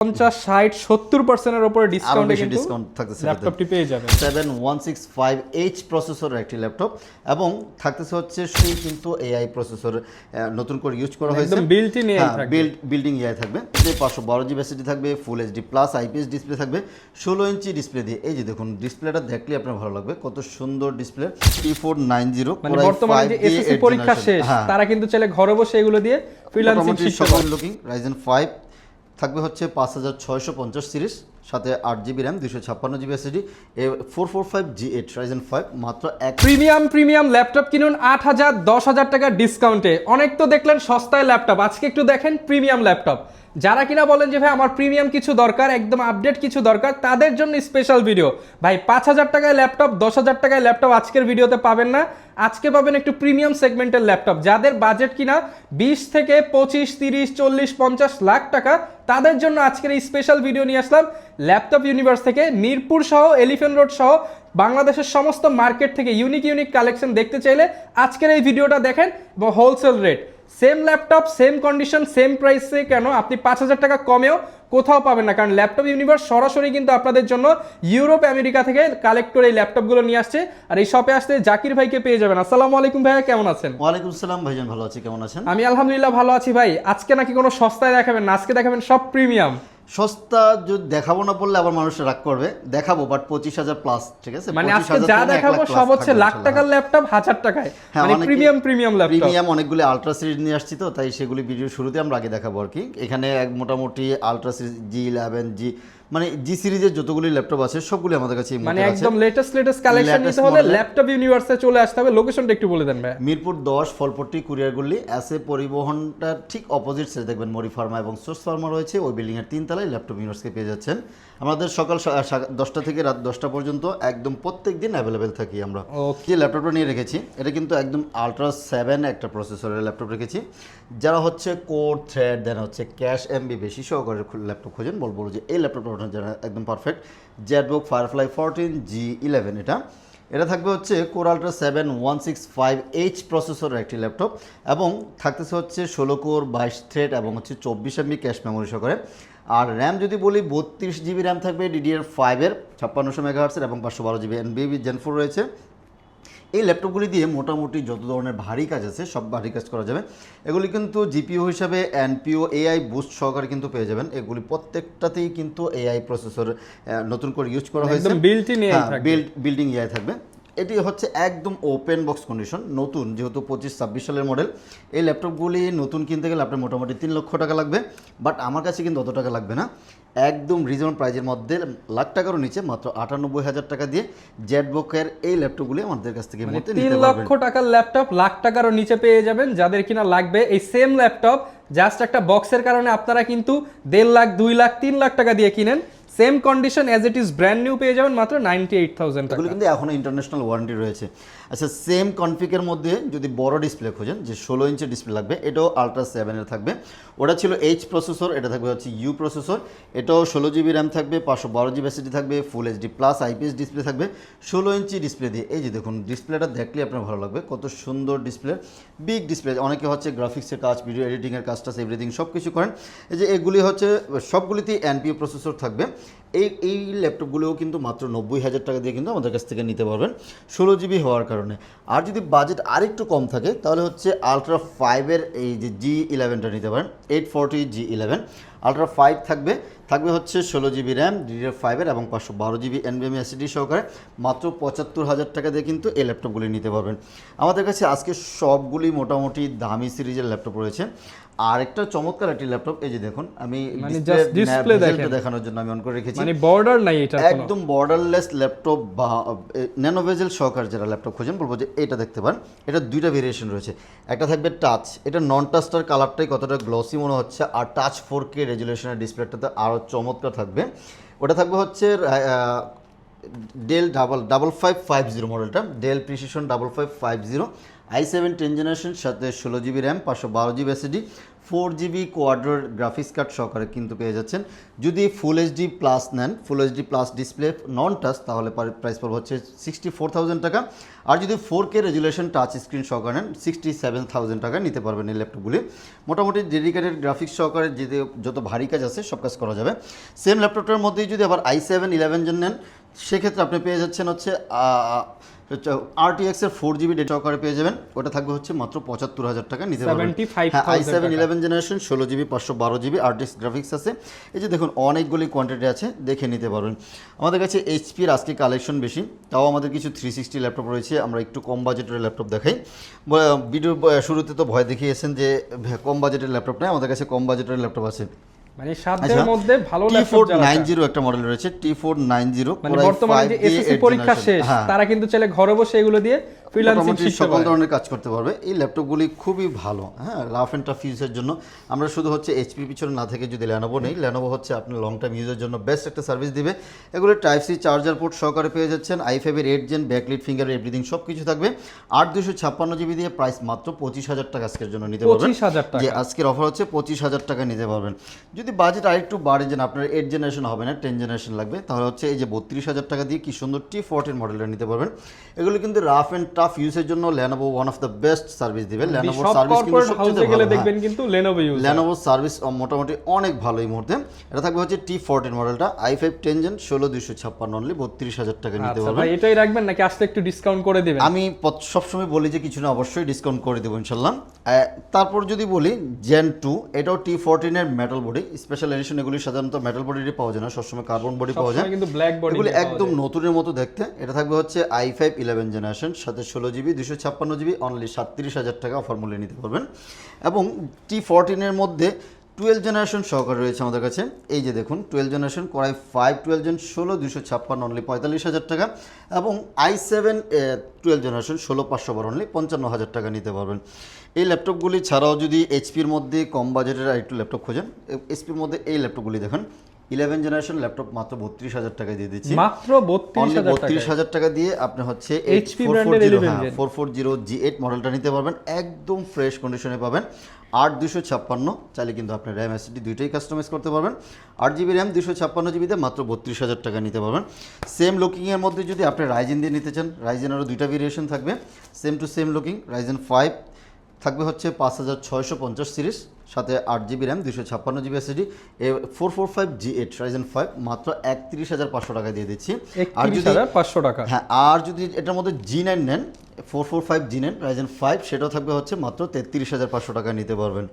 50-60-70% উপরে ডিসকাউন্টে কিন্তু ডিসকাউন্ট থাকতেছে, ল্যাপটপটি পেয়ে যাবেন। 7165H প্রসেসরের একটি ল্যাপটপ এবং থাকতেছে হচ্ছে সেই কিন্তু এআই প্রসেসর নতুন করে ইউজ করা হয়েছে, একদম বিল্ট ইন এআই থাকবে, বিল্ডিং এআই থাকবে। 512GB এসএসডি থাকবে, ফুল এইচডি প্লাস আইপিএস ডিসপ্লে থাকবে, 16 ইঞ্চি ডিসপ্লে দিয়ে। এই যে দেখুন ডিসপ্লেটা দেখলে আপনার ভালো লাগবে, কত সুন্দর ডিসপ্লে। T490 মানে বর্তমানে যে এসএসসি পরীক্ষা শেষ তারা কিন্তু চাইলে ঘরে বসে এগুলো দিয়ে ফ্রিল্যান্সিং শিখতে পারে। লুকিং Ryzen 5 থাকবে হচ্ছে 5650 সিরিজ, সাথে 8GB RAM, 256GB SSD, 445G8 Ryzen 5 মাত্র এক। প্রিমিয়াম ল্যাপটপ কিনুন 8000-10,000 টাকা ডিসকাউন্টে। অনেক তো দেখলেন সস্তায় ল্যাপটপ, আজকে একটু দেখেন প্রিমিয়াম ল্যাপটপ। যারা কিনা বলেন যে ভাই আমার প্রিমিয়াম কিছু দরকার, একদম আপডেট কিছু দরকার, তাদের জন্য স্পেশাল ভিডিও। ভাই 5000 টাকায় ল্যাপটপ, 10,000 টাকায় ল্যাপটপ আজকের ভিডিওতে পাবেন না। আজকে পাবেন একটু প্রিমিয়াম সেগমেন্টের ল্যাপটপ। যাদের বাজেট কিনা 20 থেকে 25, 30, 40, 50 লাখ টাকা, তাদের জন্য আজকের এই স্পেশাল ভিডিও নিয়ে আসলাম ল্যাপটপ ইউনিভার্স থেকে। মিরপুর সহ, এলিফ্যান্ট রোড সহ বাংলাদেশের সমস্ত মার্কেট থেকে ইউনিক কালেকশন দেখতে চাইলে আজকের এই ভিডিওটা দেখেন। এবং wholesale rate, same laptop, same condition, same প্রাইসে কেন আপনি 5000 টাকা কমেও কোথাও পাবেন না। কারণ ল্যাপটপ ইউনিভার্স সরাসরি কিন্তু আপনাদের জন্য ইউরোপ, আমেরিকা থেকে কালেক্ট করে এই ল্যাপটপগুলো নিয়ে আসছে। আর এই শপে আসতে জাকির ভাইকে পেয়ে যাবেন। আসসালামু আলাইকুম ভাইয়া, কেমন আছেন? ওয়ালাইকুম আসসালাম ভাইজান, ভালো আছি, কেমন আছেন? আমি আলহামদুলিল্লাহ ভালো আছি ভাই। আজকে নাকি কোনো সস্তায় দেখাবেন না, আজকে দেখাবেন সব প্রিমিয়াম। সস্তা যদি দেখাবো না বললে আবার মানুষ রাগ করবে, দেখাবো বাট 25,000 প্লাস, ঠিক আছে? মানে আজকে যা দেখাবো সব হচ্ছে লাখ টাকার ল্যাপটপ 1000 টাকায়, মানে প্রিমিয়াম ল্যাপটপ। প্রিমিয়াম অনেকগুলি আলট্রা সিরিজ নিয়ে আসছি, তো তাই সেগুলি ভিডিওর শুরুতে আমরা আগে দেখাবো আর কি। এখানে মোটামুটি আলট্রা সিরিজ G11, মানে জি সিরিজের যতগুলি ল্যাপটপ আছে সবগুলি আমাদের কাছে মানে একদম লেটেস্ট কালেকশন নিতে হলে ল্যাপটপ ইউনিভার্সে চলে আসতে হবে। লোকেশনটা একটু বলে দেন ভাই। মিরপুর 10 ফলপট্টি কুরিয়ার গল্লি, এসএ পরিবহনটার ঠিক অপোজিট সাইডে দেখবেন মরি ফার্মা এবং সোর্স ফার্মা রয়েছে। ওই বিল্ডিং এর 3 তলায় ল্যাপটপ ইউনিভার্সকে পেয়ে যাচ্ছেন। আমাদের সকাল 10টা থেকে রাত 10টা পর্যন্ত একদম প্রত্যেক দিন অ্যাভেলেবেল থাকি আমরা। যে ল্যাপটপটা নিয়ে রেখেছি এটা কিন্তু একদম আলট্রা 7 একটা প্রসেসরের ল্যাপটপ রেখেছি। যারা হচ্ছে কোর থ্রেড দেন হচ্ছে ক্যাশ এমবি বেশি সহকারে ল্যাপটপ খোঁজেন, বলবো যে এই ল্যাপটপটা যারা একদম পারফেক্ট। জেটবুক ফায়ারফ্লাই 14 G11 এটা থাকবে হচ্ছে কোর আলট্রা 7165H প্রসেসরের একটি ল্যাপটপ এবং থাকতেছে হচ্ছে 16 কোর 22 থ্রেড এবং হচ্ছে 24 MB ক্যাশ মেমোরি সহকারে। আর র্যাম যদি বলি 32GB র্যাম থাকবে DDR5 এর 5600 MHz এবং 512GB NVMe Gen 4 রয়েছে। এই ল্যাপটপগুলি দিয়ে মোটামুটি যত ধরনের ভারী কাজ আছে সব ভারী কাজ করা যাবে। এগুলি কিন্তু জিপিইউ হিসাবে এনপিও এআই বুস্ট সহকারে কিন্তু পেয়ে যাবেন। এগুলি প্রত্যেকটাতেই কিন্তু এআই প্রসেসর নতুন করে ইউজ করা হয়েছে, বিল্ডিং এআই থাকবে। এটি হচ্ছে একদম ওপেন বক্স কন্ডিশন, নতুন যেহেতু 25-26 সালের মডেল। এই ল্যাপটপগুলি নতুন কিনতে গেলে আপনার মোটামুটি 3 লক্ষ টাকা লাগবে, বাট আমার কাছে কিন্তু অত টাকা লাগবে না। একদম রিজনেবল প্রাইজের মধ্যে লাখ টাকারও নিচে মাত্র 98,000 টাকা দিয়ে জেটবুকের এই ল্যাপটপগুলি আমাদের কাছ থেকে নিতে 3 লক্ষ টাকার ল্যাপটপ লাখ টাকারও নিচে পেয়ে যাবেন। যাদের কিনা লাগবে এই সেম ল্যাপটপ, জাস্ট একটা বক্সের কারণে আপনারা কিন্তু 1.5 লাখ, 2 লাখ, 3 লাখ টাকা দিয়ে কিনেন, same condition as it is brand new পেয়ে যাবেন মাত্র 98,000 টাকা। এগুলো কিন্তু এখনো ইন্টারন্যাশনাল ওয়ারেন্টি রয়েছে। আচ্ছা, সেম কনফিগের মধ্যে যদি বড় ডিসপ্লে খোঁজেন, যে 16 ইঞ্চি ডিসপ্লে লাগবে, এটাও আলট্রা 7 এর থাকবে। ওটা ছিল H প্রসেসর, এটা থাকবে হচ্ছে U প্রসেসর। এটাও 16GB র্যাম থাকবে, 512GB এসএসডি থাকবে, ফুল এইচডি প্লাস আইপিএস ডিসপ্লে থাকবে, 16 ইঞ্চি ডিসপ্লে দিয়ে। এই যে দেখুন ডিসপ্লেটা দেখলে আপনার ভালো লাগবে, কত সুন্দর ডিসপ্লে, বিগ ডিসপ্লে। অনেকে হচ্ছে গ্রাফিক্সের কাজ, ভিডিও এডিটিংয়ের কাজটা এভরিথিং সব কিছু করেন। এই যে এগুলি হচ্ছে সবগুলিতেই এনপিও প্রসেসর থাকবে। এই ল্যাপটপগুলোও কিন্তু মাত্র 90,000 টাকা দিয়ে কিন্তু আমাদের কাছ থেকে নিতে পারবেন 16GB হওয়ার কারণে। আর যদি বাজেট আরেকটু কম থাকে তাহলে হচ্ছে আলট্রা 5-এর এই যে G11টা নিতে পারেন, 840 G11 আলট্রা 5 থাকবে হচ্ছে 16GB র্যাম, DDR5 এবং 512GB NVMe SSD সহকারে মাত্র 75,000 টাকা দিয়ে কিন্তু এই ল্যাপটপগুলি নিতে পারবেন। আমাদের কাছে আজকে সবগুলি মোটামুটি দামি সিরিজের ল্যাপটপ রয়েছে। আর একটা চমৎকার একটি ল্যাপটপ, এই যে দেখুন আমি ডিসপ্লে দেখানোর জন্য আমি অন করে রেখেছি, মানে বর্ডার নাই, এটা একদম বর্ডারলেস ল্যাপটপ বা ন্যানো বেজেল সহকারে যারা ল্যাপটপ খোঁজেন বলবো যে এটা দেখতে পান। এটা 2টা ভেরিয়েশন রয়েছে, একটা থাকবে টাচ, এটা নন টাচটার কালারটাই কতটা গ্লসি মনে হচ্ছে, আর টাচ 4K রেজুলেশনের ডিসপ্লেটাতে আরও চমৎকার থাকবে। ওটা থাকবে হচ্ছে ডেল 5550 মডেলটা, ডেল প্রিসিশন 5550 i7 10 জেনারেশন, সাথে 16GB RAM, 512GB SSD, 4GB কোয়াড্রোর গ্রাফিক্স কার্ড সহকারে কিন্তু পেয়ে যাচ্ছেন। যদি ফুল এইচডি প্লাস নেন, full HD plus display non touch, তাহলে প্রাইস পড়বে হচ্ছে 64,000 টাকা। আর যদি 4K রেজুলেশন টাচ স্ক্রিন সহকারে নেন 67,000 টাকা নিতে পারবেন এই ল্যাপটপগুলি। মোটামুটি ডেডিকেটেড গ্রাফিক্স সহকারে যত ভারী কাজ আছে সব কাজ করা যাবে। সেম ল্যাপটপটার মধ্যেই যদি আবার i7 11 জেন নেন, সেক্ষেত্রে আপনি পেয়ে যাচ্ছেন হচ্ছে RTX এর 4GB ডেটা সহকারে পেয়ে যাবেন। ওটা থাকবে হচ্ছে মাত্র 75,000 টাকা নিতে পারবেন। 75,000 হ্যাঁ, i7 11 generation 16GB 512GB RTX graphics আছে। এই যে দেখুন অনেকগুলি কোয়ান্টিটি আছে, দেখে নিতে পারবেন। আমাদের কাছে এইচপির আজকে কালেকশন বেশি, তাও আমাদের কিছু 360 ল্যাপটপ রয়েছে। আমরা একটু কম বাজেটের ল্যাপটপ দেখাই। ভিডিও শুরুতে তো ভয় দেখিয়েছেন যে কম বাজেটের ল্যাপটপ নেই, আমাদের কাছে কম বাজেটের ল্যাপটপ আছে। মানে সাধ্যের মধ্যে ভালো ল্যাপটপ T490 একটা মডেল রয়েছে, T490 মানে বর্তমানে যে এসএসসি পরীক্ষা শেষ, তারা কিন্তু চাইলে ঘরে বসে এগুলো দিয়ে ফ্রিল্যান্সিং শিখতে পারে, সকল ধরনের কাজ করতে পারবে। এই ল্যাপটপগুলি খুবই ভালো, হ্যাঁ, রাফ এন্ড টাফ ইউজের জন্য। আমরা শুধু হচ্ছে এইচপি পিছনে না থেকে যদি ল্যানোভো নেই, ল্যানোভো হচ্ছে আপনি লং টাইম ইউজের জন্য বেস্ট একটা সার্ভিস দিবে। এগুলো টাইপ সি চার্জার পোর্ট সহকারে পেয়ে যাচ্ছেন। i5 এর 8 জেন ব্যাকলিট ফিঙ্গার এভরিথিং সব কিছু থাকবে। 8256GB দিয়ে প্রাইস মাত্র 25,000 টাকা আজকের জন্য নিতে পারবেন। 25,000 টাকা, যে আজকের অফার হচ্ছে 25,000 টাকা নিতে পারবেন। যদি বাজেট আরেকটু বাড়ে, যেন আপনার 8 জেনারেশন হবে না 10 জেনারেশন লাগবে, তাহলে হচ্ছে এই যে 32,000 টাকা দিয়ে কি সুন্দর T14 মডেলটা নিতে পারবেন। এগুলো কিন্তু রাফ এন্ড টাফ ইউজের জন্য Lenovo one of the best service দিবে। Lenovo সার্ভিস কিন্তু সবচেয়ে ভালো, দেখবেন কিন্তু Lenovo ইউজ, Lenovo সার্ভিস মোটামুটি অনেক ভালো এই মুহূর্তে। এটা থাকবে হচ্ছে T14 মডেলটা, i5 10 জেন 16256 অনলি 32,000 টাকা নিতে পারবেন। ভাই এটাই রাখবেন নাকি আসলে একটু ডিসকাউন্ট করে দিবেন? আমি সবসময় বলি যে কিছু না, অবশ্যই ডিসকাউন্ট করে দেবো ইনশাল্লাহ। তারপর যদি বলি Gen 2, এটাও T14 এর মেটাল বডি, স্পেশাল এডিশন এগুলি সাধারণত মেটাল বডিরই পাওয়া যায় না, সবসময় কার্বন বডি পাওয়া যায়, কিন্তু ব্ল্যাক বডি এগুলি একদম নতুনের মতো দেখতে। এটা থাকবে হচ্ছে i5 11 জেনারেশন, সাথে 16GB 256GB অনলি 37,000 টাকা অফার মূল্যে নিতে পারবেন। এবং T14 এর মধ্যে 12 জেনারেশন সহকারে রয়েছে আমাদের কাছে। এই যে দেখুন 12 generation Core i5 12 gen 16256 only 45,000 টাকা। এবং i7 12 জেনারেশন 16512 অনলি 55,000 টাকা নিতে পারবেন। এই ল্যাপটপগুলি ছাড়াও যদি এইচপির মধ্যে কম বাজেটের আরেকটু ল্যাপটপ খোঁজেন, এইচপির মধ্যে এই ল্যাপটপগুলি দেখেন 11 জেনারেশন ল্যাপটপ মাত্র 32,000 টাকা দিয়ে দিচ্ছি। মাত্র 32,000 টাকা দিয়ে আপনি হচ্ছে এইচপি ব্র্যান্ডের 440 G8 মডেলটা নিতে পারবেন, একদম ফ্রেশ কন্ডিশনে পাবেন। 8256 চাইলে কিন্তু আপনি র্যাম এসএসডি দুইটাই কাস্টমাইজ করতে পারবেন। 8GB র্যাম 256GB দিয়ে মাত্র 32,000 টাকা নিতে পারবেন। সেম লুকিংয়ের মধ্যে যদি আপনি রাইজেন দিয়ে নিতে চান, রাইজেনেরও দুইটা ভেরিয়েশন থাকবে, same to same looking. Ryzen 5 থাকবে হচ্ছে 5650 সিরিজ, সাথে 8GB RAM 256GB SSD, 445 G8 Ryzen 5 মাত্র 31,500 টাকা দিয়ে দিচ্ছি। আর যদি 31,500 টাকা, হ্যাঁ, আর যদি এটার মধ্যে G9 নেন 445 G9 রাইজেন 5, সেটাও থাকবে হচ্ছে মাত্র 33,500 টাকা নিতে পারবেন।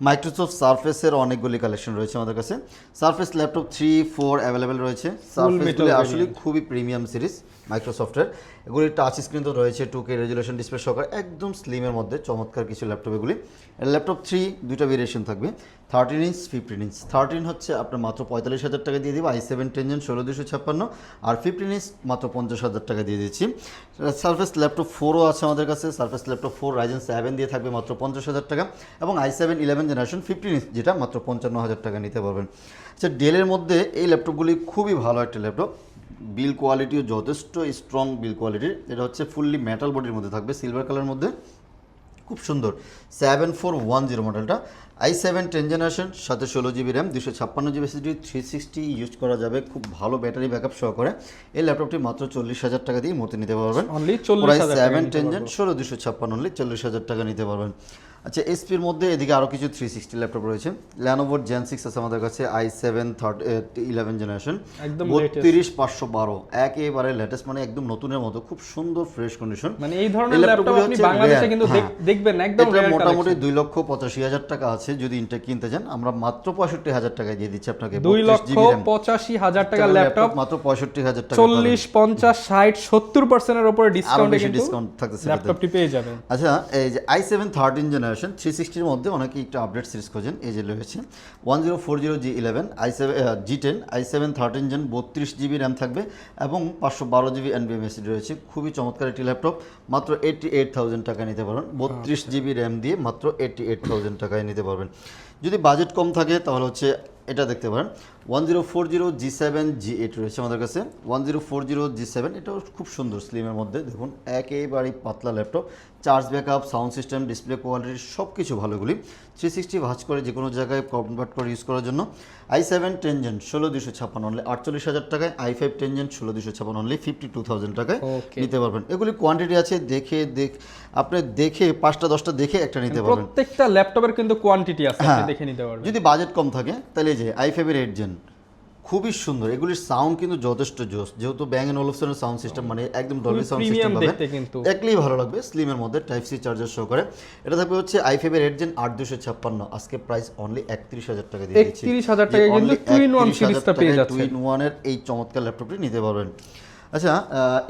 মাইক্রোসফট সারফেসের অনেকগুলি কালেকশন রয়েছে আমাদের কাছে। সারফেস ল্যাপটপ 3, 4 অ্যাভেলেবেল রয়েছে। সারফেসগুলি আসলে খুবই প্রিমিয়াম সিরিজ মাইক্রোসফটের। এগুলি টাচ স্ক্রিন তো রয়েছে, 2K রেজুলেশন ডিসপ্লে সহকারে, একদম স্লিমের মধ্যে চমৎকার কিছু ল্যাপটপ এগুলি। ল্যাপটপ 3 দুইটা ভেরিয়েশন থাকবে, 13 ইঞ্চ 15 ইঞ্চ। 13 হচ্ছে আপনার মাত্র 45,000 টাকা দিয়ে দিব, i7 10 জেন 16256, আর 15 ইঞ্চ মাত্র 50,000 টাকা দিয়ে দিচ্ছি। সারফেস ল্যাপটপ 4ও আছে আমাদের কাছে। সারফেস ল্যাপটপ 4 রাইজেন 7 দিয়ে থাকবে মাত্র 50,000 টাকা, এবং i7 11 জেনারেশন 15 ইঞ্চ যেটা মাত্র 55,000 টাকা নিতে পারবেন। আচ্ছা, ডেলের মধ্যে এই ল্যাপটপগুলি খুবই ভালো একটা ল্যাপটপ, বিল কোয়ালিটিও যথেষ্ট স্ট্রং বিল কোয়ালিটির। এটা হচ্ছে ফুললি মেটাল বডির মধ্যে থাকবে, সিলভার কালার মধ্যে, খুব সুন্দর। 7410 মডেলটা, i7 10 জেনারেশন, সাথে 16GB RAM 256GB SSD, 360 use করা যাবে, খুব ভালো ব্যাটারি ব্যাকআপ সহকারে। এই ল্যাপটপটি মাত্র 40,000 টাকা দিয়ে মতে নিতে পারবেন। অনলি 40,000 টাকা, 7 10 জেন 16256 অনলি 40,000 টাকা নিতে পারবেন। আচ্ছা, এসপির মধ্যে এদিকে আরও কিছু 360 ল্যাপটপ রয়েছে। Lenovo Gen 6 আছে আমাদের কাছে, i7 11 জেনারেশন, একদম 32,512, একেবারে লেটেস্ট, মানে একদম নতুনের মতো, খুব সুন্দর ফ্রেশ কন্ডিশন। মানে এই ধরনের ল্যাপটপ আপনি বাংলাদেশে কিন্তু দেখবেন একদম রেয়ার। মোটামুটি 2,85,000 টাকা আছে যদি ইনটেক কিনতে চান, আমরা মাত্র 65,000 টাকায় দিয়ে দিচ্ছি আপনাকে। 2,85,000 টাকা ল্যাপটপ মাত্র 65,000 টাকা, 40 50 60 70% এর উপরে ডিসকাউন্টে কিন্তু ডিসকাউন্ট থাকতেছে ল্যাপটপটি পেয়ে যাবেন। আচ্ছা, এই যে i7 13 জেনারেশন 360 এর মধ্যে অনেকে একটু আপডেট সিরিজ খোঁজেন, এই যে রয়েছে 1040 G11 i7 G10 i7 13 gen 32GB RAM থাকবে, এবং 512GB NVMe রয়েছে। খুবই চমৎকার একটি ল্যাপটপ, মাত্র 88,000 টাকা নিতে পারবেন। 32GB র্যাম দিয়ে মাত্র 88,000 টাকায় নিতে পারবেন। যদি বাজেট কম থাকে তাহলে হচ্ছে এটা দেখতে পারেন 1040G7 G8 রয়েছে আমাদের কাছে। 1040G7 এটাও খুব সুন্দর স্লিমের মধ্যে, দেখুন একেবারেই পাতলা laptop. Charge backup, sound system, display quality সব কিছু ভালোগুলি। 360 ভাঁজ করে যে কোনো জায়গায় কনভার্ট করে ইউজ করার জন্য। i7 10 Gen 16256 অনলি 48,000 টাকায়। i5 10 Gen 16256 অনলি 52,000 টাকায় Okay. নিতে পারবেন। এগুলি কোয়ান্টিটি আছে, আপনি দেখে 5টা 10টা দেখে একটা নিতে পারবেন। প্রত্যেকটা ল্যাপটপের কিন্তু কোয়ান্টিটি আছে, আপনি হ্যাঁ। দেখে নিতে পারবেন। যদি বাজেট কম থাকে তাহলে এই যে i5 এর 8 Gen খুবই সুন্দর। এগুলির সাউন্ড কিন্তু যথেষ্ট জোস, যেহেতু ব্যাং এন্ড ওলফসনের সাউন্ড সিস্টেম, মানে একদম ডলবি সাউন্ড সিস্টেম প্রিমিয়াম পাবেন। দেখতে কিন্তু একলেই ভালো লাগবে, স্লিমের মধ্যে টাইপ সি চার্জার সহকারে। এটা থাকবে হচ্ছে i5 এর 8 Gen 8256, আজকে প্রাইস অনলি 31,000 টাকা দিয়ে দিচ্ছি। 31,000 টাকায় কিন্তু 2-in-1 সিরিজটা পেয়ে যাচ্ছে। 2-in-1 এর এই চমৎকার ল্যাপটপটি নিতে পারবেন। আচ্ছা,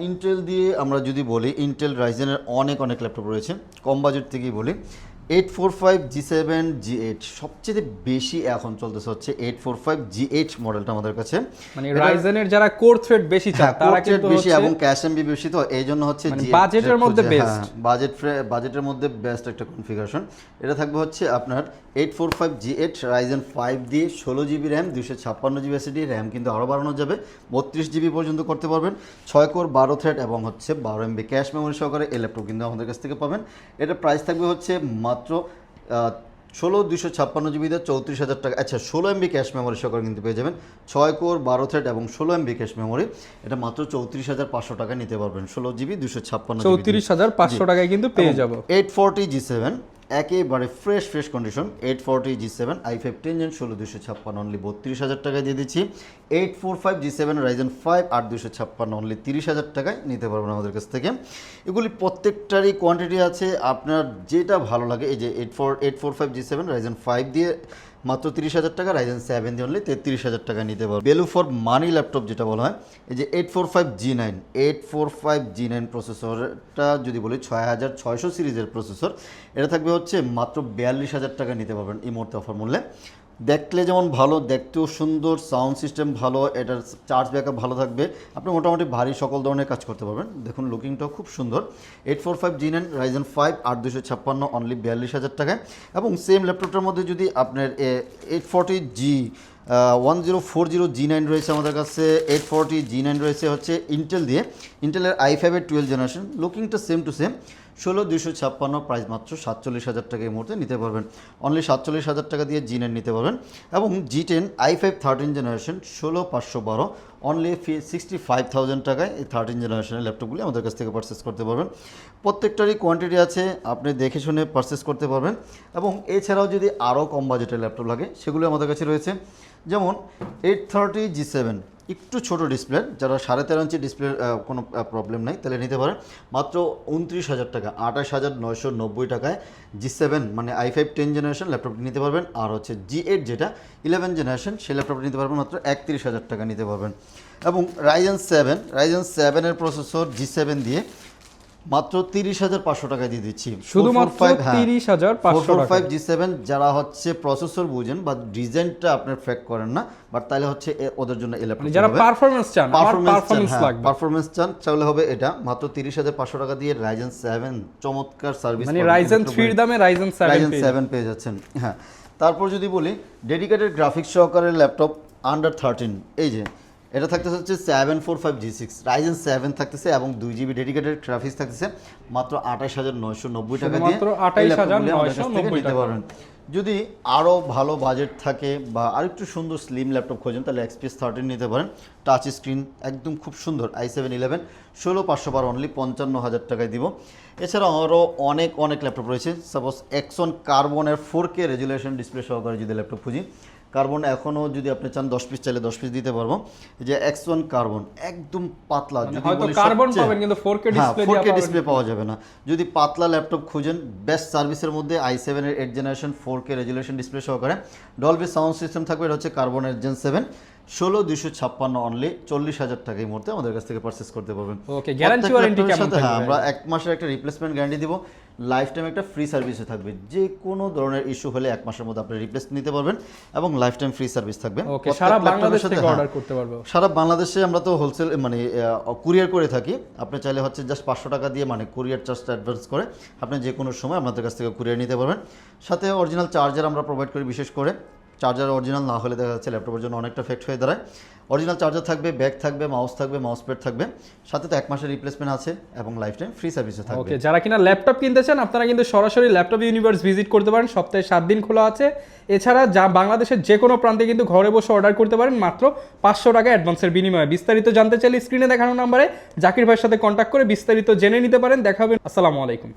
ইন্টেল দিয়ে আমরা যদি বলি, ইন্টেল রাইজেনের অনেক ল্যাপটপ রয়েছে। কম বাজেট থেকেই বলি, 845G7 G8 সবচেয়ে বেশি এখন চলতেছে হচ্ছে 845G8 মডেলটা আমাদের কাছে। মানে রাইজেনের যারা কোর থ্রেড বেশি চায় তারা কিন্তু বেশি হচ্ছে এবং ক্যাশ এমবি বেশি, তো এই জন্য হচ্ছে মানে G8 বাজেটের মধ্যে বেস্ট। বাজেটের মধ্যে বেস্ট একটা কনফিগারেশন। এটা থাকবে হচ্ছে আপনার 845G8 Ryzen 5 দিয়ে 16GB RAM, 256GB SSD, RAM কিন্তু আরও বাড়ানো যাবে, 32GB পর্যন্ত করতে পারবেন। 6 কোর 12 থ্রেড এবং হচ্ছে 12MB ক্যাশ মেমোরি সহকারে এই ল্যাপটপ কিন্তু আমাদের কাছ থেকে পাবেন। এটা প্রাইস থাকবে হচ্ছে মাত্র 256GB দিয়ে 34,000 টাকা। আচ্ছা, 16MB ক্যাশ মেমোরি সহকারে কিন্তু পেয়ে যাবেন। 6 কোর 12 থ্রেড এবং 16MB ক্যাশ মেমোরি, এটা মাত্র 34,500 টাকা নিতে পারবেন। 16GB 256GB 34,500 টাকায় কিন্তু পেয়ে যাব। 840G7 একেবারে fresh condition. 840G7 i5 10 Gen 16256 only 32,000 টাকায় দিয়ে দিচ্ছি। 845G7 Ryzen 5 8256 অনলি 30,000 টাকায় নিতে পারবেন আমাদের কাছ থেকে। এগুলি প্রত্যেকটারই কোয়ান্টিটি আছে, আপনার যেটা ভালো লাগে। এই যে 845G7 Ryzen 5 দিয়ে মাত্র 30,000 টাকা, Ryzen 7 দিয়ে অনলি 33,000 টাকায় নিতে পারবেন। ভ্যালু ফর মানি ল্যাপটপ যেটা বলা হয়, এই যে 845G9 প্রসেসরটা যদি বলি 6600 সিরিজের প্রসেসর, এটা থাকবে হচ্ছে মাত্র 42,000 টাকা নিতে পারবেন এই মুহূর্তে অফার মূল্যে। দেখলে যেমন ভালো, দেখতেও সুন্দর, সাউন্ড সিস্টেম ভালো, এটার চার্জ ব্যাকআপ ভালো থাকবে, আপনি মোটামুটি ভারী সকল ধরনের কাজ করতে পারবেন। দেখুন লুকিংটাও খুব সুন্দর। 845G9 Ryzen 5 8256 অনলি 42,000 টাকায়। এবং সেম ল্যাপটপটার মধ্যে যদি আপনার 1040G9 রয়েছে আমাদের কাছে, 840G9 রয়েছে হচ্ছে ইন্টেল দিয়ে, ইন্টেলের i5 এর 12 জেনারেশন, লুকিংটা সেম টু সেম। 16,256 প্রাইস মাত্র 47,000 টাকা এই মুহূর্তে নিতে পারবেন। অনলি 47,000 টাকা দিয়ে G9 নিতে পারবেন। এবং G10 i5 13 জেনারেশন 16,512 অনলি 65,000 টাকায় এই 13 জেনারেশনের ল্যাপটপগুলি আমাদের কাছ থেকে পারচেস করতে পারবেন। প্রত্যেকটারই কোয়ান্টিটি আছে, আপনি দেখে শুনে পারচেস করতে পারবেন। এবং এছাড়াও যদি আরও কম বাজেটের ল্যাপটপ লাগে সেগুলো আমাদের কাছে রয়েছে, যেমন 830G7 একটু ছোট ডিসপ্লে, যারা 13.5 ইঞ্চি ডিসপ্লের কোনো প্রবলেম নাই তাহলে নিতে পারেন মাত্র 29,000 টাকা, 28,990 টাকায় G7 মানে i5 10 জেনারেশন ল্যাপটপটি নিতে পারবেন। আর হচ্ছে G8 যেটা 11 জেনারেশন সেই ল্যাপটপটি নিতে পারবেন মাত্র 31,000 টাকা নিতে পারবেন। এবং Ryzen 7 এর প্রসেসর G7 দিয়ে মাত্র 30,500 টাকায় দিয়ে দিচ্ছি। শুধুমাত্র 30,500 টাকা। 445G7 যারা হচ্ছে প্রসেসর বুঝেন বা ডিজাইনটা আপনার ফ্যাক্ট করেন না, বাট তাহলে হচ্ছে ওদের জন্য এই ল্যাপটপ, যারা পারফরম্যান্স চান, পারফরম্যান্স লাগবে, পারফরম্যান্স চান তাহলে হবে এটা মাত্র 30,500 টাকা দিয়ে Ryzen 7 চমৎকার সার্ভিস, মানে Ryzen 3 এর দামে Ryzen 7 পেয়ে যাচ্ছেন। হ্যাঁ, তারপর যদি বলি ডেডিকেটেড গ্রাফিক্স সহকারে ল্যাপটপ আন্ডার 13, এই যে এটা থাকতেছে হচ্ছে 745G6 Ryzen 7 থাকতেছে এবং 2GB ডেডিকেটেড গ্রাফিক্স থাকতেছে মাত্র 28,990 টাকা দিয়ে, মাত্র 28,990 নিতে পারবেন। যদি আরও ভালো বাজেট থাকে বা আরেকটু সুন্দর স্লিম ল্যাপটপ খোঁজেন তাহলে XPS 13 নিতে পারেন। টাচ স্ক্রিন একদম খুব সুন্দর, i7 11 16,512 অনলি 55,000 টাকায় দিব। এছাড়াও আরও অনেক ল্যাপটপ রয়েছে। সাপোজ Axon কার্বনের 4K রেজুলেশন ডিসপ্লে সহকারে যদি ল্যাপটপ খুঁজি, কার্বন এখনও যদি আপনি চান 10 পিস চাইলে 10 পিস দিতে পারবো। যে Axon কার্বন একদম পাতলা, যদি হয়তো কার্বন পাবেন কিন্তু 4K ডিসপ্লে পাওয়া যাবে না। যদি পাতলা ল্যাপটপ খুঁজেন বেস্ট সার্ভিসের মধ্যে i7 এর 8 জেনারেশন 4K রেজুলেশন ডিসপ্লে সহকারে ডলবি সাউন্ড সিস্টেম থাকবে, এটা হচ্ছে কার্বনের Gen 7 16,256 অনলি 40,000 টাকা এই মুহূর্তে আমাদের কাছ থেকে পারচেস করতে পারবেন। ওকে, গ্যারান্টি ওয়ারেন্টি কেমন থাকবে? হ্যাঁ, আমরা 1 মাসের একটা রিপ্লেসমেন্ট গ্যারান্টি দিব, লাইফ টাইম একটা ফ্রি সার্ভিসও থাকবে। যে কোনো ধরনের ইস্যু হলে 1 মাসের মধ্যে আপনি রিপ্লেস নিতে পারবেন এবং লাইফ টাইম ফ্রি সার্ভিস থাকবে। ওকে, সারা বাংলাদেশ থেকে অর্ডার করতে পারবো। সারা বাংলাদেশে আমরা তো হোলসেল মানে কুরিয়ার করে থাকি। আপনি চাইলে হচ্ছে জাস্ট 500 টাকা দিয়ে মানে কুরিয়ার চার্জটা অ্যাডভান্স করে আপনি যে কোনো সময় আমাদের কাছ থেকে কুরিয়ার নিতে পারবেন। সাথে অরিজিনাল চার্জার আমরা প্রোভাইড করি, বিশেষ করে চার্জার অরিজিনাল না হলে দেখা যাচ্ছে ল্যাপটপের জন্য অনেকটা এফেক্ট হয়ে দাঁড়ায়। অরিজিনাল চার্জার থাকবে, ব্যাগ থাকবে, মাউস থাকবে, মাউস প্যাড থাকবে, সাথে তো 1 মাসের রিপ্লেসমেন্ট আছে এবং লাইফ টাইম ফ্রি সার্ভিসও থাকবে। ওকে, যারা কিনা ল্যাপটপ কিনতে চান আপনারা কিন্তু সরাসরি ল্যাপটপ ইউনিভার্স ভিজিট করতে পারেন, সপ্তাহে 7 দিন খোলা আছে। এছাড়া যা বাংলাদেশের যে কোনো প্রান্তে কিন্তু ঘরে বসে অর্ডার করতে পারেন মাত্র 500 টাকা অ্যাডভান্সের বিনিময়ে। বিস্তারিত জানতে চাইলে স্ক্রিনে দেখানো নাম্বারে জাকির ভাইয়ের সাথে কন্ট্যাক্ট করে বিস্তারিত জেনে নিতে পারেন। দেখা হবে। আসসালামু আলাইকুম।